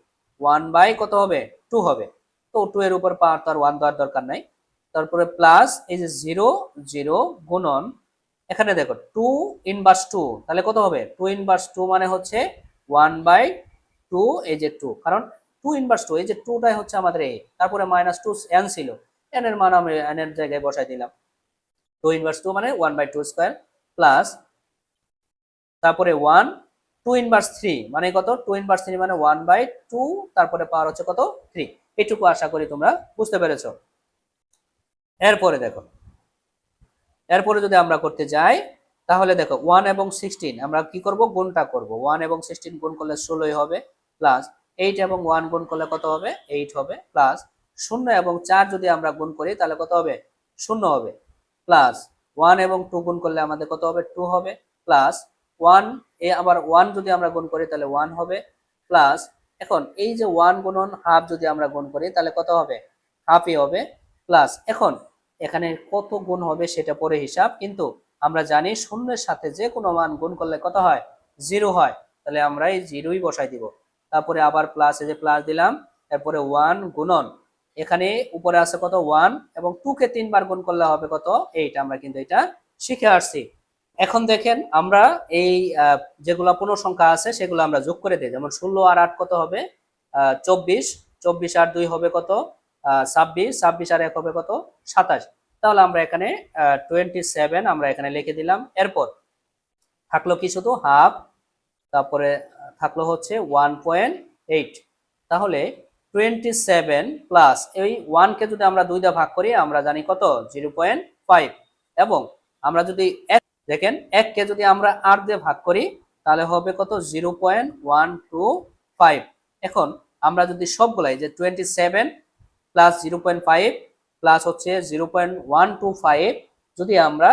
1 বাই কত হবে 2 হবে, তো 2 এর উপর পাওয়ার তো আর 1 দেওয়ার দরকার নাই। তারপরে প্লাস এই যে 0 0 গুণন, এখানে দেখো 2 ইনভার্স 2 তাহলে কত হবে 2 ইনভার্স 2 মানে হচ্ছে 1/2, এই যে 2, কারণ 2 ইনভার্স 2 এই যে 2টাই হচ্ছে আমাদের a, তারপরে -2 n ছিল, n এর মান আমি n এর জায়গায় বসাই দিলাম, 2 ইনভার্স 2 মানে 1/2 স্কয়ার, প্লাস তারপরে 1 2 ইনভার্স 3 মানে কত, 2 ইনভার্স 3 মানে 1/2, তারপরে পাওয়ার হচ্ছে কত 3। এটুকু আশা করি তোমরা বুঝতে পেরেছো। এরপরে দেখো, এরপরে যদি আমরা করতে যাই তাহলে দেখো 1 এবং 16 আমরা কি করব, গুণটা করব। 1 এবং 16 গুণ করলে 16ই হবে, প্লাস 8 এবং 1 গুণ করলে কত হবে 8 হবে, প্লাস 0 এবং 4 যদি আমরা গুণ করি তাহলে কত হবে 0 হবে, প্লাস 1 এবং 2 গুণ করলে আমাদের কত হবে 2 হবে, প্লাস 1 এ আবার 1 যদি আমরা গুণ করি তাহলে 1 হবে, প্লাস এখন এই যে 1 গুণন হাফ যদি আমরা গুণ করি তাহলে কত হবে হাফই হবে, প্লাস এখন এখানে কত গুণ হবে সেটা পরে হিসাব, কিন্তু আমরা জানি শূন্যের সাথে যে কোনো মান গুণ করলে কত হয় 0 হয়, তাহলে আমরা এই 0ই বসাই দিব। তারপরে আবার প্লাস, এই যে প্লাস দিলাম, এরপরে 1 গুণন, এখানে উপরে আছে কত 1 এবং 2 কে 3 বার গুণ করলে হবে কত 8, আমরা কিন্তু এটা শিখে আসছি। এখন দেখেন আমরা এই যেগুলো পূর্ণ সংখ্যা আছে সেগুলো আমরা যোগ করে দিই, যেমন 16 আর 8 কত হবে 24, 24 আর 2 হবে কত 26, 26 আর 1 হবে কত 27। তাহলে আমরা এখানে 27 আমরা এখানে লিখে দিলাম। এরপর থাকলো কি শুধু হাফ, তারপরে থাকলো হচ্ছে 1.8, তাহলে 27 প্লাস এই 1 কে যদি আমরা 2 দিয়ে ভাগ করি আমরা জানি কত 0.5, এবং আমরা যদি দেখেন 1 কে যদি আমরা 8 দিয়ে ভাগ করি তাহলে হবে কত 0.125। এখন আমরা যদি সবগুলাই যে 27 প্লাস 0.5 প্লাস হচ্ছে 0.125 যদি আমরা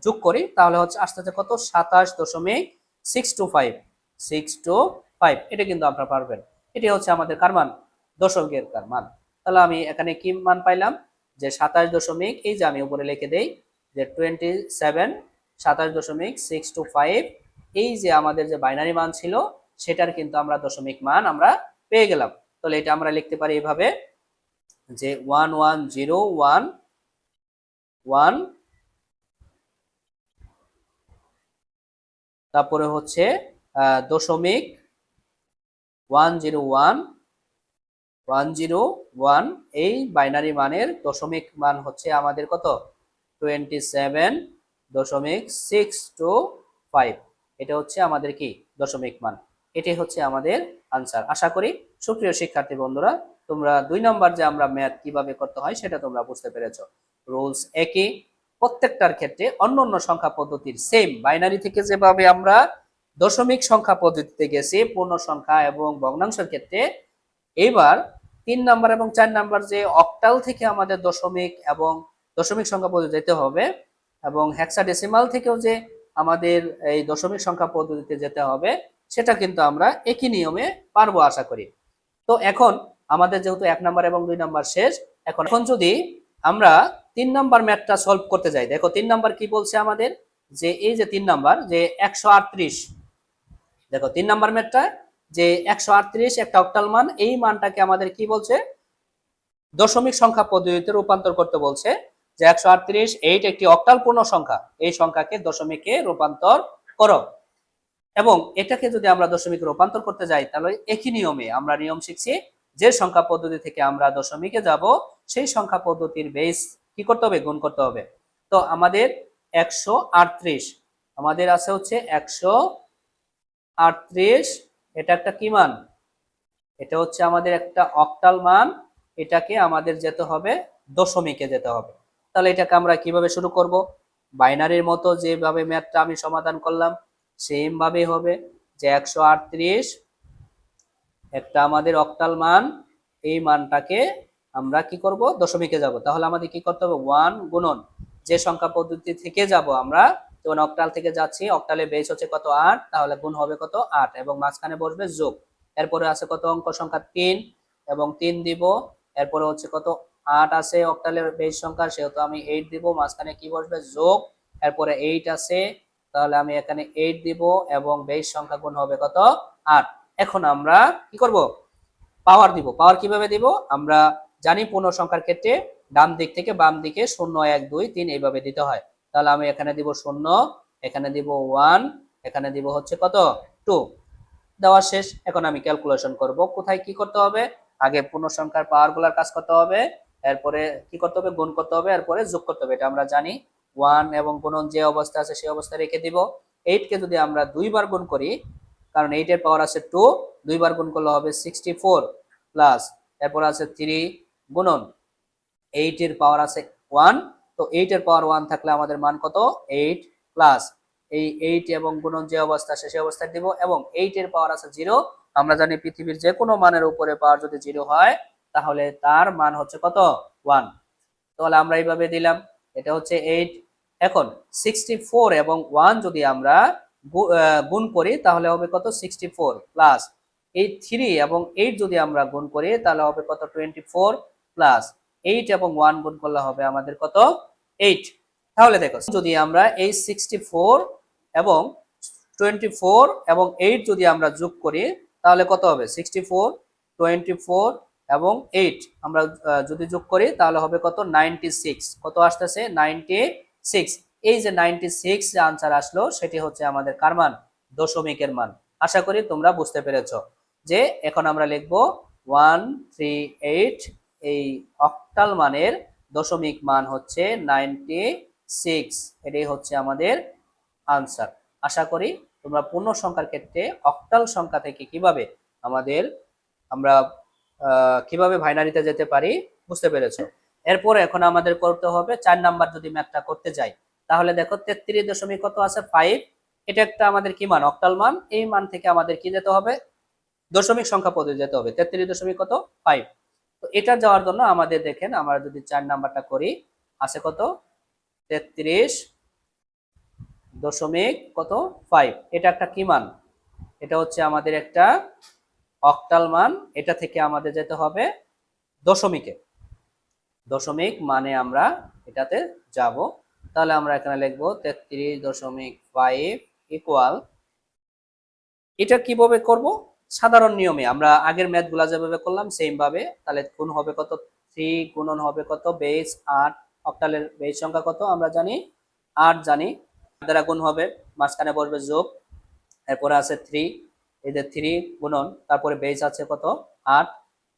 যোগ করি তাহলে হচ্ছে আস্তে আস্তে কত 27.625, এটা কিন্তু আপনারা পারবেন। এটি হচ্ছে আমাদের কার মান, দশকের কার মান। তাহলে আমি এখানে কি মান পাইলাম যে 27 এই যে আমি উপরে লিখে দেই যে 27 27.625 এই যে আমাদের যে বাইনারি মান ছিল সেটার কিন্তু আমরা দশমিক মান আমরা পেয়ে গেলাম। তাহলে এটা আমরা লিখতে পারি এভাবে যে 1101 তারপরে হচ্ছে দশমিক 101 এই বাইনারি মানের দশমিক মান হচ্ছে আমাদের কত 27.625। এটা হচ্ছে আমাদের কি দশমিক মান। এটাই হচ্ছে আমাদের আনসার। আশা করি সুপ্রিয় শিক্ষার্থী বন্ধুরা তোমরা 2 নম্বর যে আমরা ম্যাথ কিভাবে করতে হয় সেটা তোমরা বুঝতে পেরেছো। রুলস একই, প্রত্যেকটার ক্ষেত্রে অন্যান্য সংখ্যা পদ্ধতির সেম বাইনারি থেকে যেভাবে আমরা দশমিক সংখ্যা পদ্ধতিতে গেছি পূর্ণ সংখ্যা এবং ভগ্নাংশের ক্ষেত্রে, এবার 3 নাম্বার এবং 4 নাম্বার যে অক্টাল থেকে আমাদের দশমিক এবং দশমিক সংখ্যা পদ্ধতি যেতে হবে এবং হেক্সাডেসিমাল থেকেও যে আমাদের এই দশমিক সংখ্যা পদ্ধতিতে যেতে হবে সেটা কিন্তু আমরা একই নিয়মে পারবো আশা করি। তো এখন আমাদের যেহেতু 1 নাম্বার এবং 2 নাম্বার শেষ, এখন যদি আমরা 3 নাম্বার ম্যাথটা সলভ করতে যাই, দেখো 3 নাম্বার কি বলছে আমাদের যে এই যে 3 নাম্বার যে 138, দেখো 3 নাম্বার ম্যাথটা যে 138 একটা অক্টাল মান, এই মানটাকে আমাদের কি বলছে দশমিক সংখ্যা পদ্ধতিতে রূপান্তর করতে বলছে যে 138 একটি অক্টাল পূর্ণ সংখ্যা, এই সংখ্যাকে দশমিকে রূপান্তর করো। এবং এটাকে যদি আমরা দশমিকে রূপান্তর করতে যাই তাহলে একই নিয়মে আমরা নিয়ম শিখছি যে সংখ্যা পদ্ধতি থেকে আমরা দশমিকে যাব সেই সংখ্যা পদ্ধতির বেস কি করতে হবে গুণ করতে হবে। তো আমাদের 138 আমাদের আছে হচ্ছে 138, এটা একটা কি মান, এটা হচ্ছে আমাদের একটা অক্টাল মান, এটাকে আমাদের যেতে হবে দশমিকে যেতে হবে। তাহলে এটাকে আমরা কিভাবে শুরু করব, বাইনারির মতো যেভাবে ম্যাথটা আমি সমাধান করলাম সেম ভাবে হবে যে 138 একটা আমাদের অক্টাল মান, এই মানটাকে আমরা কি করব দশমিকে যাব। তাহলে আমাদের কি করতে হবে 1 গুণন যে সংখ্যা পদ্ধতি থেকে যাব আমরা, যেমন অক্টাল থেকে যাচ্ছি অক্টালের বেস হচ্ছে কত 8, তাহলে গুণ হবে কত 8 এবং মাঝখানে বসবে যোগ। এরপরে আছে কত অঙ্ক সংখ্যা 3 এবং 3 দিব, এরপরে হচ্ছে কত 8 আছে অক্টালের বেস সংখ্যা সেহেতু আমি 8 দিব, মাঝখানে কি বসবে যোগ, এরপরে 8 আছে তাহলে আমি এখানে 8 দিব এবং বেস সংখ্যা গুণ হবে কত 8। এখন আমরা কি করব পাওয়ার দিব। পাওয়ার কিভাবে দিব আমরা জানি পূর্ণ সংখ্যার ক্ষেত্রে ডান দিক থেকে বাম দিকে 0 1 2 3 এইভাবে দিতে হয়। তাহলে আমি এখানে দিব 0, এখানে দিব 1, এখানে দিব হচ্ছে কত 2, দেওয়া শেষ। এখন আমি ক্যালকুলেশন করব কোথায় কি করতে হবে, আগে পূর্ণ সংখ্যার পাওয়ার গুলার কাজ করতে হবে, এরপরে কি করতে হবে গুণ করতে হবে, এরপরে যোগ করতে হবে, এটা আমরা জানি। 1 এবং গুণন যে অবস্থা আছে সেই অবস্থায় রেখে দিব। 8 কে যদি আমরা দুইবার গুণ করি, কারণ 8 এর পাওয়ার আছে 2, দুইবার গুণ করলে হবে 64 প্লাস এরপর আছে 3 গুণন 8 এর পাওয়ার আছে 1, তো 8 এর পাওয়ার 1 থাকলে আমাদের মান কত 8 প্লাস এই 8 এবং গুণন যে অবস্থা আছে সেই অবস্থায় দিব এবং 8 এর পাওয়ার আছে 0। আমরা জানি পৃথিবীর যে কোনো মানের উপরে পাওয়ার যদি 0 হয় তাহলে তার মান হচ্ছে কত 1। তাহলে আমরা এইভাবে দিলাম, এটা হচ্ছে 8। এখন 64 এবং 1 যদি আমরা গুণ করি তাহলে হবে কত 64 প্লাস এই 3 এবং 8 যদি আমরা গুণ করি তাহলে হবে কত 24 প্লাস 8 এবং 1 গুণ করলে হবে আমাদের কত 8। তাহলে দেখো যদি আমরা এই 64 এবং 24 এবং 8 যদি আমরা যোগ করি তাহলে কত হবে 64 24 এবং 8 আমরা যদি যোগ করি তাহলে হবে কত 96, কত আসতেছে 96। এই যে 96 যে আনসার আসলো সেটি হচ্ছে আমাদের কার মান দশমিকের মান। আশা করি তোমরা বুঝতে পেরেছো যে এখন আমরা লিখবো 138, এই অক্টাল মানের দশমিক মান হচ্ছে 96, এটাই হচ্ছে আমাদের আনসার। আশা করি তোমরা পূর্ণ সংখ্যার ক্ষেত্রে অক্টাল সংখ্যা থেকে কিভাবে আমরা কিভাবে বাইনারিতে যেতে পারি বুঝতে পেরেছো। এরপর এখন আমাদের করতে হবে 4 নাম্বার যদি ম্যাথটা করতে যাই তাহলে দেখো 33 দশমিক কত আছে 5, এটা একটা আমাদের কি মান অক্টাল মান, এই মান থেকে আমাদের কি যেতে হবে দশমিক সংখ্যা পদ্ধতি যেতে হবে 33 দশমিক কত 5। তো এটা যাওয়ার জন্য আমাদের দেখেন আমরা যদি 4 নাম্বারটা করি আছে কত 33 দশমিক কত 5, এটা একটা কি মান, এটা হচ্ছে আমাদের একটা অক্টাল মান, এটা থেকে আমাদের যেতে হবে দশমিকে। দশমিক মানে আমরা এটাতে যাব। তাহলে আমরা এখানে লিখবো 33.5 ইকুয়াল, এটা কিভাবে করব? সাধারণ নিয়মে আমরা আগের ম্যাথ গুলা যেভাবে করলাম সেম ভাবে। তাহলে গুণ হবে কত? 3 গুণন হবে কত? বেস 8। অক্টালের বেস সংখ্যা কত আমরা জানি? 8 জানি। দ্বারা গুণ হবে, মাঝখানে বসবে যোগ, এরপরে আছে 3, এই যে 3 গুণন, তারপরে বেস আছে কত? 8,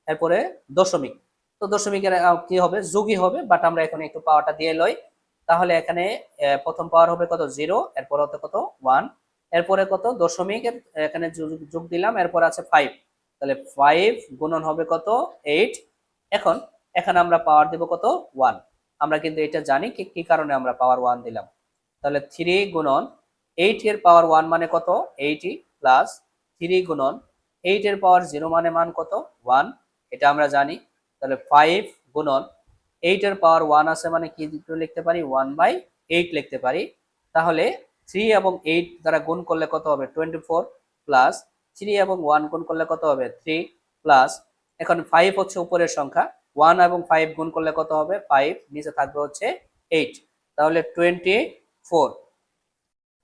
এরপরে দশমিক। তো দশমিকের কি হবে? যোগই হবে, বাট আমরা এখানে একটু পাওয়ারটা দিয়ে লই। তাহলে এখানে প্রথম পাওয়ার হবে কত? 0, এরপর হতে কত? 1, এরপরে কত? দশমিকের এখানে যোগ দিলাম, এরপর আছে 5। তাহলে 5 গুণন হবে কত? 8। এখন এখানে আমরা পাওয়ার দেব কত? 1। আমরা কিন্তু এটা জানি কি কারণে আমরা পাওয়ার 1 দিলাম। তাহলে 3 গুণন 8 এর পাওয়ার 1 মানে কত? 80, প্লাস 3 গুণন 8 এর পাওয়ার 0 মানে মান কত? 1, এটা আমরা জানি। তাহলে 5 গুণন 8 এর পাওয়ার 1 আছে মানে কি লিখতে পারি? 1/8 লিখতে পারি। তাহলে 3 এবং 8 দ্বারা গুণ করলে কত হবে? 24, প্লাস 3 এবং 1 গুণ করলে কত হবে? 3, প্লাস এখন 5 হচ্ছে উপরের সংখ্যা, 1 এবং 5 গুণ করলে কত হবে? 5, নিচে থাকবে হচ্ছে 8। তাহলে 24,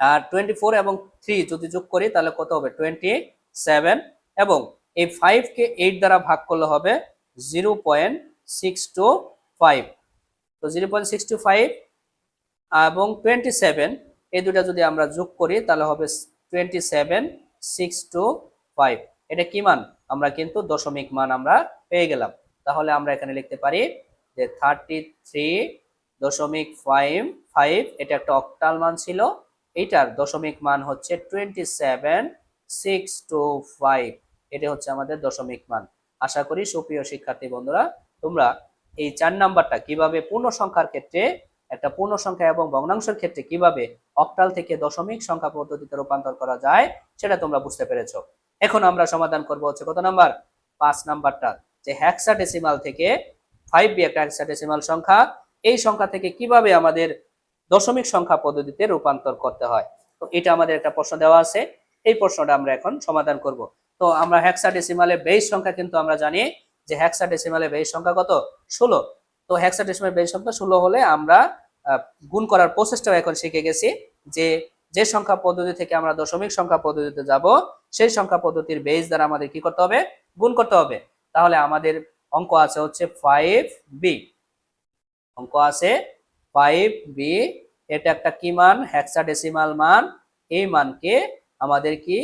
আর 24 এবং 3 যদি যোগ করি তাহলে কত হবে? 27। এবং এই 5 কে 8 দ্বারা ভাগ করলে হবে 0.625। তো 0.625 এবং 27, এই দুটা যদি আমরা যোগ করি তাহলে হবে 27.625। এটা কি মান? আমরা কিন্তু দশমিক মান আমরা পেয়ে গেলাম। তাহলে আমরা এখানে লিখতে পারি যে 33.55, এটা একটা অক্টাল মান ছিল, এটার দশমিক মান হচ্ছে 27.625। এটা হচ্ছে আমাদের দশমিক মান। আশা করি সুপ্রিয় শিক্ষার্থী বন্ধুরা তোমরা এই 4 নাম্বারটা কিভাবে পূর্ণ সংখ্যার ক্ষেত্রে, একটা পূর্ণ সংখ্যা এবং ভগ্নাংশের ক্ষেত্রে কিভাবে অক্টাল থেকে দশমিক সংখ্যা পদ্ধতিতে রূপান্তর করা যায় সেটা তোমরা বুঝতে পেরেছো। এখন আমরা সমাধান করব হচ্ছে কত নাম্বার? 5 নাম্বারটা, যে হেক্সাডেসিমাল থেকে 5b একটা হেক্সাডেসিমাল সংখ্যা, এই সংখ্যা থেকে কিভাবে আমাদের দশমিক সংখ্যা পদ্ধতিতে রূপান্তর করতে হয়। তো এটা আমাদের একটা প্রশ্ন দেওয়া আছে, এই প্রশ্নটা আমরা এখন সমাধান করব। তো আমরা হেক্সাডেসিমালের বেস সংখ্যা কিন্তু আমরা জানি যে হেক্সাডেসিমালের বেস সংখ্যা কত? 16। তো হেক্সাডেসিমাল বেস সংখ্যা 16 হলে আমরা গুণ করার প্রসেসটাও এখন শিখে গেছি, যে যে সংখ্যা পদ্ধতি থেকে আমরা দশমিক সংখ্যা পদ্ধতিতে যাব সেই সংখ্যা পদ্ধতির বেস দ্বারা আমাদের কি করতে হবে? গুণ করতে হবে। তাহলে আমাদের অঙ্ক আছে হচ্ছে 5b, অঙ্ক আছে 5b, এটা একটা কি মান? হেক্সাডেসিমাল মান। এই মানকে আমাদের কি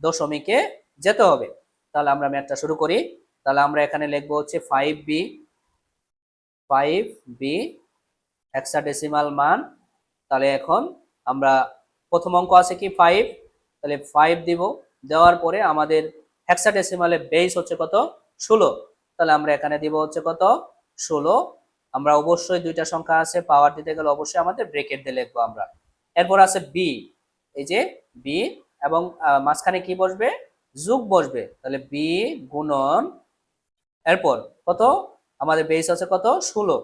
দশমিকে যেতে হবে। তাহলে আমরা ম্যাথটা শুরু করি। তাহলে আমরা এখানে লিখবো হচ্ছে 5b হেক্সাডেসিমাল মান। তাহলে এখন আমরা প্রথম অঙ্ক আছে কি 5, তাহলে 5 দিব, দেওয়ার পরে আমাদের হেক্সাডেসিমালে বেস হচ্ছে কত? 16। তাহলে আমরা এখানে দিব হচ্ছে কত? 16। আমরা অবশ্যই দুইটা সংখ্যা আছে, পাওয়ার দিতে গেলে অবশ্যই আমাদের ব্রেকেট দিয়ে লিখবো আমরা। এরপর আছে বি, এই যে বি, এবং মাঝখানে কি বসবে? যোগ বসবে। তাহলে বি গুণন, এরপর কত? আমাদের বেস আছে কত? 16,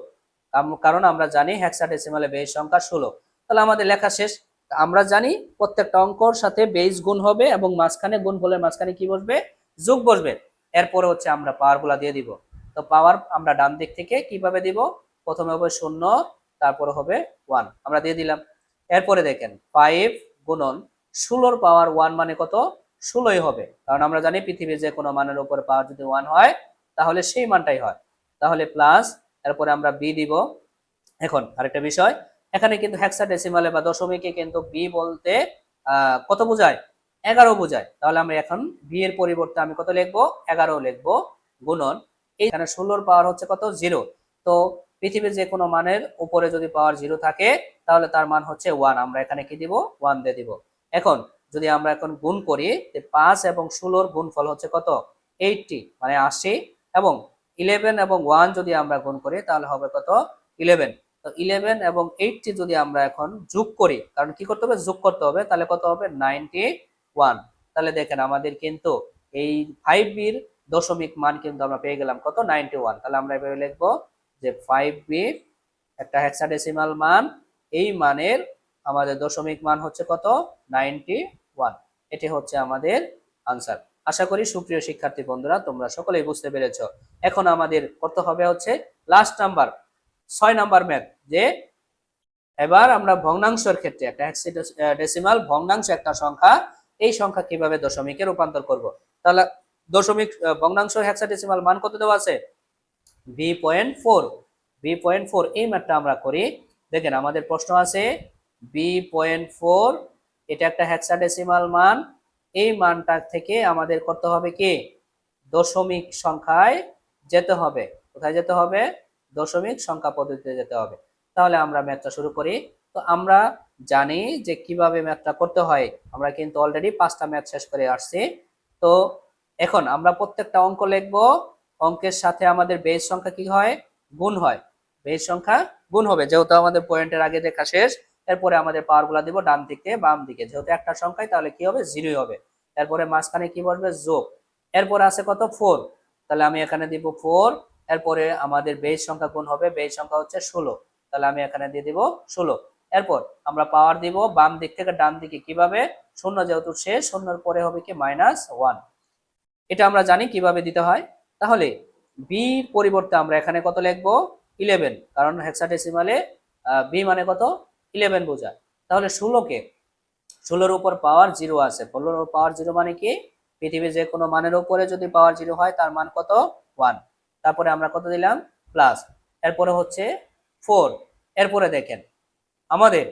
কারণ আমরা জানি হেক্সাডেসিমালে বেস সংখ্যা 16। তাহলে আমাদের লেখা শেষ। আমরা জানি প্রত্যেকটা অঙ্কর সাথে বেস গুণ হবে এবং মাঝখানে গুণ হলে মাঝখানে কি বসবে? যোগ বসবে। এরপরে হচ্ছে আমরা পাওয়ার গুলা দিয়ে দিব। তো পাওয়ার আমরা ডান দিক থেকে কিভাবে দিব? প্রথমে হবে 0, তারপরে হবে 1, আমরা দিয়ে দিলাম। এরপরে দেখেন 5 গুণন 16 পাওয়ার 1 মানে কত? 16ই হবে, কারণ আমরা জানি পৃথিবীর যে কোনো মানের উপরে পাওয়ার যদি 1 হয় তাহলে সেই মানটাই হয়। তাহলে প্লাস, এরপরে আমরা বি দিব। এখন আরেকটা বিষয়, এখানে কিন্তু হেক্সাডেসিমালে বা দশমিকে কিন্তু বি বলতে কত বোঝায়? 11 বোঝায়। তাহলে আমরা এখন বি এর পরিবর্তে আমি কত লিখবো? 11 লিখবো, গুণন এইখানে 16 পাওয়ার হচ্ছে কত? 0। তো পৃথিবীর যে কোনো মানের উপরে যদি পাওয়ার 0 থাকে তাহলে তার মান হচ্ছে 1, আমরা এখানে কি দিব? 1 দিয়ে দিব। এখন যদি আমরা এখন গুণ করি, 5 এবং 16 গুণফল হচ্ছে কত? 80, মানে 80। এবং 11 এবং 1 যদি আমরা গুণ করি তাহলে হবে কত? 11। তো 11 এবং 80 যদি আমরা এখন যোগ করি, কারণ কি করতে হবে? যোগ করতে হবে, তাহলে কত হবে? 91। তাহলে দেখেন আমাদের কিন্তু এই 5b এর দশমিক মান কিন্তু আমরা পেয়ে গেলাম কত? 91। তাহলে আমরা এভাবে লিখবো যে 5b একটা হেক্সাডেসিমাল মান, এই মানের আমাদের দশমিক মান হচ্ছে কত? 91। এটি হচ্ছে আমাদের আনসার। আশা করি সুপ্রিয় শিক্ষার্থী বন্ধুরা তোমরা সকলেই বুঝতে পেরেছো। এখন আমাদের করতে হবে হচ্ছে লাস্ট নাম্বার, 6 নাম্বার ম্যাথ, যে এবার আমরা ভগ্নাংশের ক্ষেত্রে একটা হেক্সাডেসিমাল ভগ্নাংশ একটা সংখ্যা, এই সংখ্যা কিভাবে দশমিকে রূপান্তর করব। তাহলে দশমিক ভগ্নাংশ হেক্সাডেসিমাল মান কত দেওয়া আছে, b.4 এই ম্যাথটা আমরা করি। দেখেন আমাদের প্রশ্ন আছে b.4, এটা একটা হেক্সাডেসিমাল মান। এই মানটা থেকে আমাদের করতে হবে কি, দশমিক সংখ্যায় যেতে হবে। কোথায় যেতে হবে, দশমিক সংখ্যা পদ্ধতিতে যেতে হবে। তাহলে আমরা ম্যাথটা শুরু করি। তো আমরা জানি যে কিভাবে ম্যাথটা করতে হয়, আমরা কিন্তু অলরেডি 5টা ম্যাথ শেষ করে আসছি। তো এখন আমরা প্রত্যেকটা অঙ্ক লিখবো, অঙ্কের সাথে আমাদের বেস সংখ্যা কি হয়, গুণ হয়। বেস সংখ্যা গুণ হবে, যেহেতু আমাদের পয়েন্টের আগে লেখা শেষ। এরপরে আমাদের পাওয়ার গুলা দিব ডান দিকে বাম দিকে, যেহেতু একটা সংখ্যায় তাহলে কি হবে, জিরোই হবে। এরপরে মাঝখানে কি বসবে, যোগ। এরপরে আছে কত, 4, তাহলে আমি এখানে দিব 4। এরপরে আমাদের বেস সংখ্যা গুণ হবে, বেস সংখ্যা হচ্ছে 16, তাহলে আমি এখানে দিয়ে দিব 16। এরপর আমরা পাওয়ার দিব বাম দিক থেকে ডান দিকে, কিভাবে, শূন্য যেহেতু শেষ, শূন্যর পরে হবে কি -1। এটা আমরা জানি কিভাবে দিতে হয়। তাহলে বি পরিবর্তে আমরা এখানে কত লিখবো, 11, কারণ হেক্সাডেসিমালে বি মানে কত, 11 বোঝায়। তাহলে 16 উপর পাওয়ার 0 আছে, 16 পাওয়ার 0 মানে কি, পৃথিবীর যে কোনো মানের উপরে যদি পাওয়ার 0 হয় তার মান কত, 1। তারপরে আমরা কত দিলাম, প্লাস। এরপরে হচ্ছে 4। এরপরে দেখেন আমাদের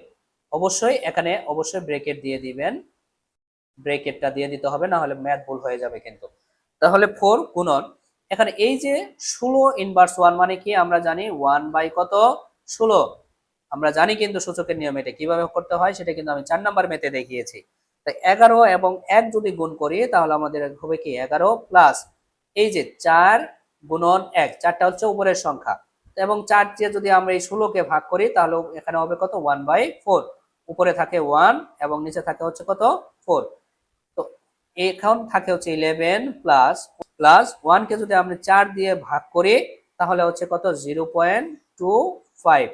অবশ্যই এখানে অবশ্যই ব্রেকেট দিয়ে দিবেন, ব্রেকেটটা দিয়ে দিতে হবে, না হলে ম্যাথ ভুল হয়ে যাবে কিন্তু। তাহলে 4 গুণন, এখানে এই যে 16 ইনভার্স 1 মানে কি, আমরা জানি 1 বাই কত, 16। আমরা জানি কিন্তু সূচকের নিয়ম, এটা কিভাবে করতে হয় সেটা কিন্তু আমি 4 নাম্বার ম্যাথে দেখিয়েছি। তাই 11 এবং 1 যদি গুণ করি তাহলে আমাদের হবে কি 11 প্লাস এই যে 4 গুণন 1, 4টা হচ্ছে উপরের সংখ্যা, এবং 4 দিয়ে যদি আমরা এই 16 কে ভাগ করি তাহলে এখানে হবে কত, 1/4। উপরে থাকে 1 এবং নিচে থাকে হচ্ছে কত, 4। তো এখন থাকে হচ্ছে 11 প্লাস প্লাস 1 কে যদি আমরা 4 দিয়ে ভাগ করি তাহলে হচ্ছে কত, 0.25।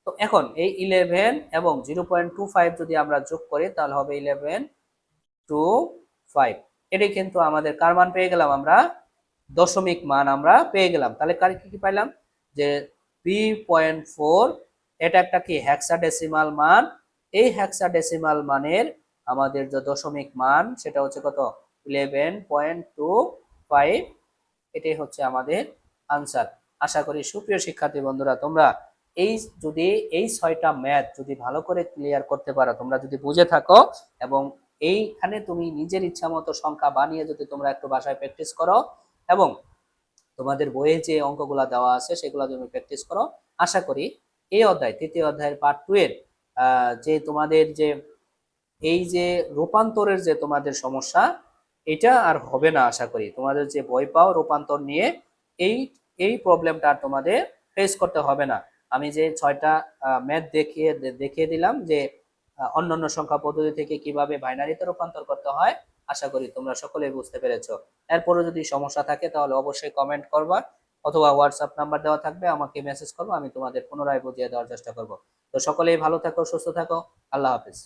তো এখন এই 11 এবং 0.25 যদি আমরা যোগ করি তাহলে হবে 11.25। এটাই কিন্তু আমাদের কার মান পেয়ে গেলাম, আমরা দশমিক মান আমরা পেয়ে গেলাম। তাহলে কার কি কি পাইলাম, যে b.4 এটা একটা কি হেক্সাডেসিমাল মান। এই হেক্সাডেসিমাল মানের আমাদের যে দশমিক মান সেটা হচ্ছে কত, 11.25। এটাই হচ্ছে আমাদের আনসার। আশা করি সুপ্রিয় শিক্ষার্থী বন্ধুরা, তোমরা এই যদি এই 6টা ম্যাথ যদি ভালো করে ক্লিয়ার করতে পারো, তোমরা যদি বুঝে থাকো, এবং এইখানে তুমি নিজের ইচ্ছা মতো সংখ্যা বানিয়ে যদি তোমরা একটু বাসায় প্র্যাকটিস করো, এবং তোমাদের বইয়ে যে অঙ্কগুলা দেওয়া আছে সেগুলো তুমি প্র্যাকটিস করো, আশা করি এই অধ্যায়, তৃতীয় অধ্যায়ের পার্ট 2 এর যে তোমাদের যে এই যে রূপান্তরের যে তোমাদের সমস্যা, এটা আর হবে না। আশা করি তোমাদের যে বই পাও রূপান্তর নিয়ে, এই এই প্রবলেমটা আর তোমাদের ফেস করতে হবে না। আমি যে 6টা ম্যাথ দেখিয়ে দিলাম যে অন্যান্য সংখ্যা পদ্ধতি থেকে কিভাবে বাইনারিতে রূপান্তর করতে হয়, আশা করি তোমরা সকলেই বুঝতে পেরেছো। এরপরে যদি সমস্যা থাকে তাহলে অবশ্যই কমেন্ট করবা, অথবা হোয়াটসঅ্যাপ নাম্বার দেওয়া থাকবে, আমাকে মেসেজ করবো, আমি তোমাদের পুনরায় বুঝিয়ে দেওয়ার চেষ্টা করব। তো সকলেই ভালো থাকো, সুস্থ থাকো, আল্লাহ হাফেজ।